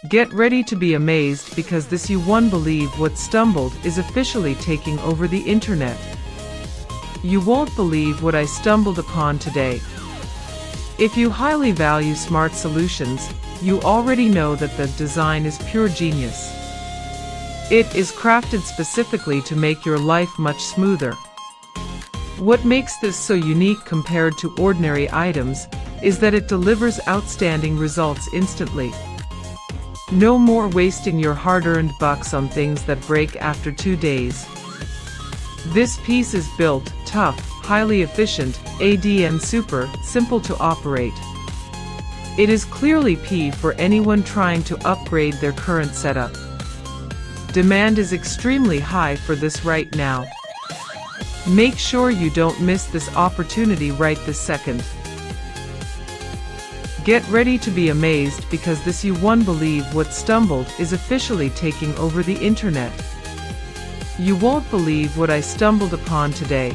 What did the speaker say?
Get ready to be amazed because this you won't believe what stumbled is officially taking over the internet. You won't believe what I stumbled upon today. If you highly value smart solutions, you already know that the design is pure genius. It is crafted specifically to make your life much smoother. What makes this so unique compared to ordinary items is that it delivers outstanding results instantly. No more wasting your hard-earned bucks on things that break after 2 days. This piece is built, tough, highly efficient, and super simple to operate. It is clearly P for anyone trying to upgrade their current setup. Demand is extremely high for this right now. Make sure you don't miss this opportunity right this second. Get ready to be amazed because this you won't believe what stumbled is officially taking over the internet. You won't believe what I stumbled upon today.